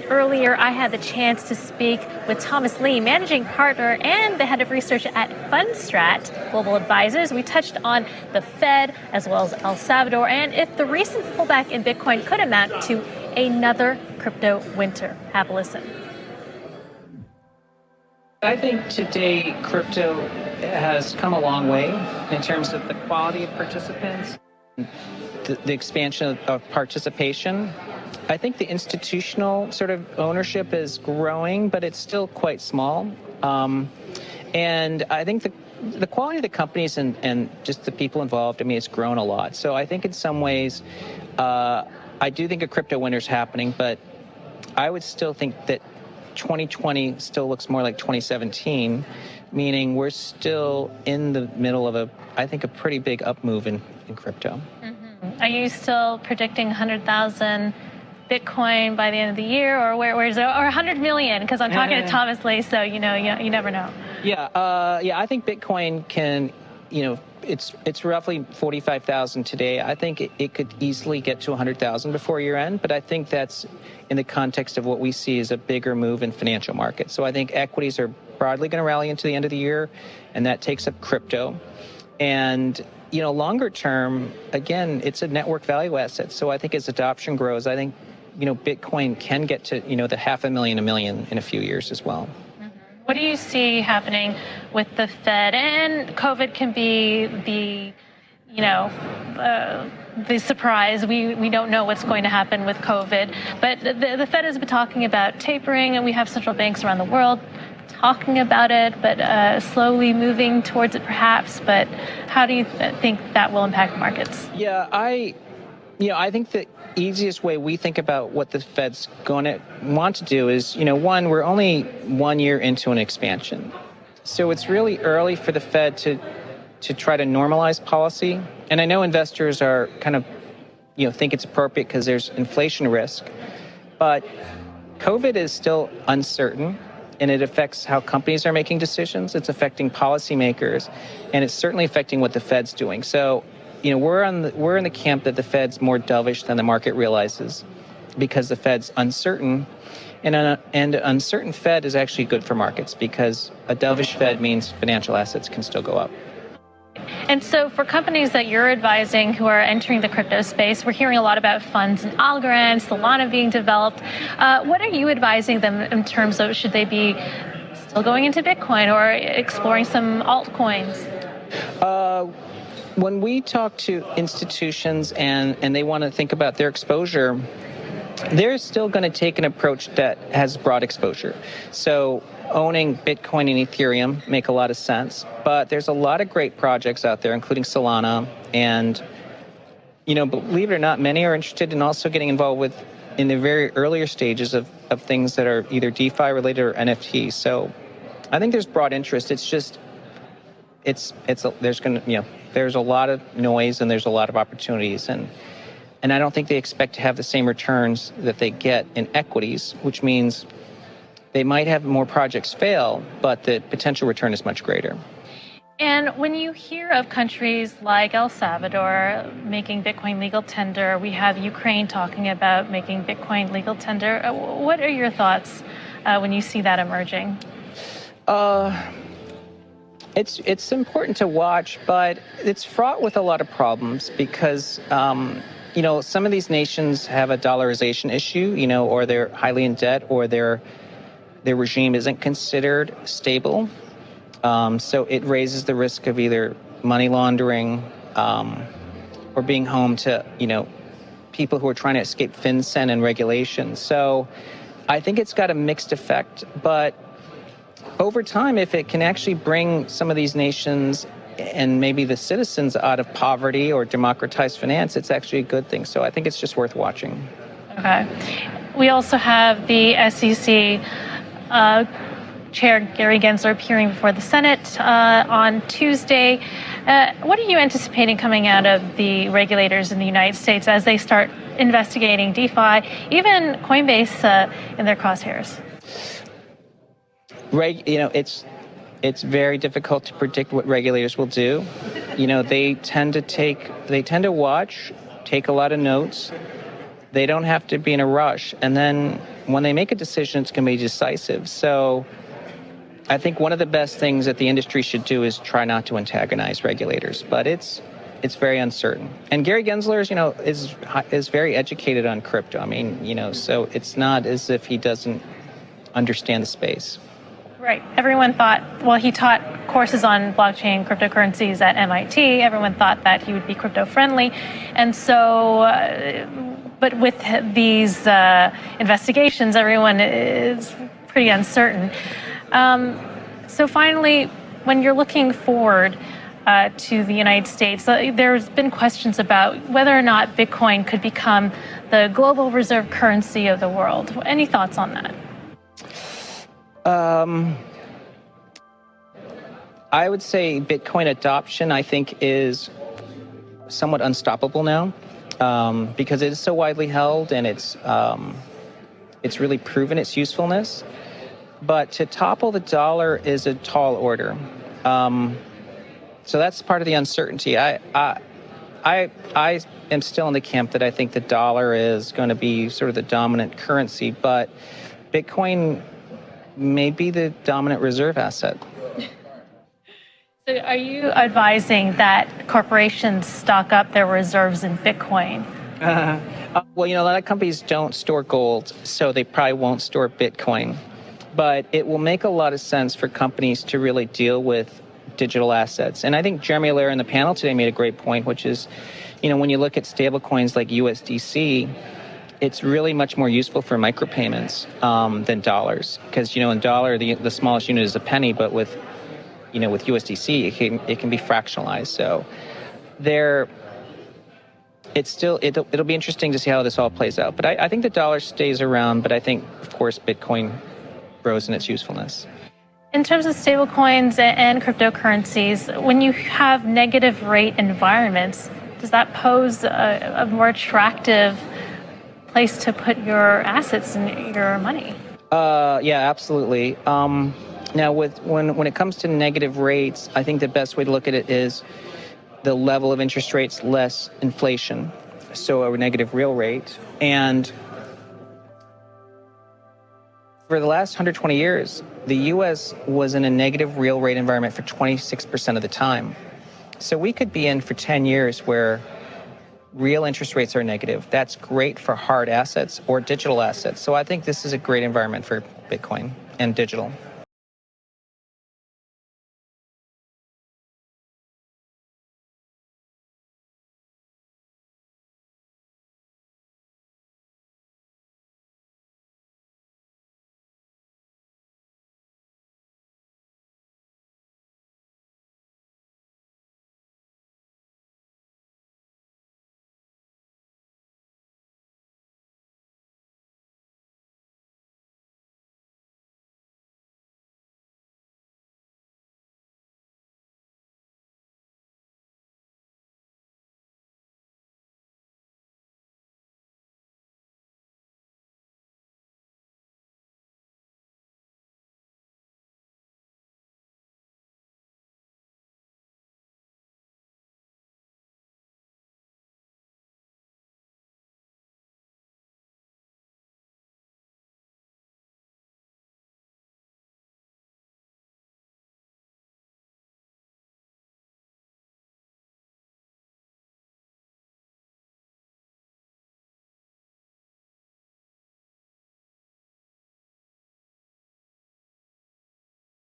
Earlier, I had the chance to speak with Thomas Lee, managing partner and the head of research at Fundstrat Global Advisors. We touched on the Fed as well as El Salvador and if the recent pullback in Bitcoin could amount to another crypto winter. Have a listen. I think today crypto has come a long way in terms of the quality of participants, the expansion of participation. I think the institutional sort of ownership is growing, but it's still quite small. And I think the quality of the companies and just the people involved, I mean, it's grown a lot. So I think in some ways, I do think a crypto winter is happening, but I would still think that 2020 still looks more like 2017, meaning we're still in the middle of I think, a pretty big up move in crypto. Mm-hmm. Are you still predicting 100,000 Bitcoin by the end of the year, or where is it, or 100 million? Because I'm talking to Thomas Lee, so you never know. Yeah, I think Bitcoin can, it's roughly 45,000 today. I think it could easily get to 100,000 before year end, but I think that's in the context of what we see as a bigger move in financial markets. So I think equities are broadly going to rally into the end of the year, and that takes up crypto. And longer term, again, it's a network value asset. So I think as adoption grows, I think Bitcoin can get to, the 500,000, 1 million in a few years as well. Mm-hmm. What do you see happening with the Fed? And COVID can be the surprise. We don't know what's going to happen with COVID. But the Fed has been talking about tapering, and we have central banks around the world talking about it, but slowly moving towards it perhaps. But how do you think that will impact markets? Yeah, I think the easiest way we think about what the Fed's going to want to do is, one, we're only 1 year into an expansion. So it's really early for the Fed to try to normalize policy. And I know investors are kind of, think it's appropriate because there's inflation risk. But COVID is still uncertain, and it affects how companies are making decisions. It's affecting policymakers, and it's certainly affecting what the Fed's doing. So, we're in the camp that the Fed's more dovish than the market realizes because the Fed's uncertain. And an uncertain Fed is actually good for markets because a dovish Fed means financial assets can still go up. And so for companies that you're advising who are entering the crypto space, we're hearing a lot about funds and Algorand, Solana being developed. What are you advising them in terms of should they be still going into Bitcoin or exploring some altcoins? When we talk to institutions and they want to think about their exposure, they're still going to take an approach that has broad exposure. So owning Bitcoin and Ethereum make a lot of sense, but there's a lot of great projects out there, including Solana. And, believe it or not, many are interested in also getting involved in the very earlier stages of things that are either DeFi related or NFT. So I think there's broad interest. It's just, there's a lot of noise and there's a lot of opportunities. And I don't think they expect to have the same returns that they get in equities, which means they might have more projects fail, but the potential return is much greater. And when you hear of countries like El Salvador making Bitcoin legal tender, we have Ukraine talking about making Bitcoin legal tender. What are your thoughts when you see that emerging? It's important to watch, but it's fraught with a lot of problems because some of these nations have a dollarization issue, or they're highly in debt, or their regime isn't considered stable. So it raises the risk of either money laundering or being home to, people who are trying to escape FinCEN and regulation. So I think it's got a mixed effect. But over time, if it can actually bring some of these nations and maybe the citizens out of poverty or democratize finance, it's actually a good thing. So I think it's just worth watching. Okay. We also have the SEC Chair Gary Gensler appearing before the Senate on Tuesday. What are you anticipating coming out of the regulators in the United States as they start investigating DeFi, even Coinbase in their crosshairs? It's very difficult to predict what regulators will do. They tend to watch, take a lot of notes. They don't have to be in a rush. And then when they make a decision, it's going to be decisive. So I think one of the best things that the industry should do is try not to antagonize regulators, but it's very uncertain. And Gary Gensler, is very educated on crypto. I mean, so it's not as if he doesn't understand the space. Right. Everyone thought, well, he taught courses on blockchain cryptocurrencies at MIT. Everyone thought that he would be crypto friendly. And so, but with these investigations, everyone is pretty uncertain. So finally, when you're looking forward to the United States, there's been questions about whether or not Bitcoin could become the global reserve currency of the world. Any thoughts on that? I would say Bitcoin adoption, I think, is somewhat unstoppable now because it is so widely held and it's really proven its usefulness. But to topple the dollar is a tall order. So that's part of the uncertainty. I am still in the camp that I think the dollar is going to be sort of the dominant currency, but Bitcoin may be the dominant reserve asset. So are you advising that corporations stock up their reserves in Bitcoin? Well, a lot of companies don't store gold, so they probably won't store Bitcoin. But it will make a lot of sense for companies to really deal with digital assets. And I think Jeremy Allaire in the panel today made a great point, which is, when you look at stable coins like USDC, it's really much more useful for micropayments than dollars. Because, in dollar, the smallest unit is a penny, but with USDC, it can be fractionalized. So it'll be interesting to see how this all plays out. But I think the dollar stays around, but I think, of course, Bitcoin grows in its usefulness. In terms of stablecoins and cryptocurrencies, when you have negative rate environments, does that pose a more attractive place to put your assets and your money? Yeah, absolutely. Now, when it comes to negative rates, I think the best way to look at it is the level of interest rates less inflation, so a negative real rate. And for the last 120 years, the U.S. was in a negative real rate environment for 26% of the time. So we could be in for 10 years where real interest rates are negative. That's great for hard assets or digital assets. So I think this is a great environment for Bitcoin and digital.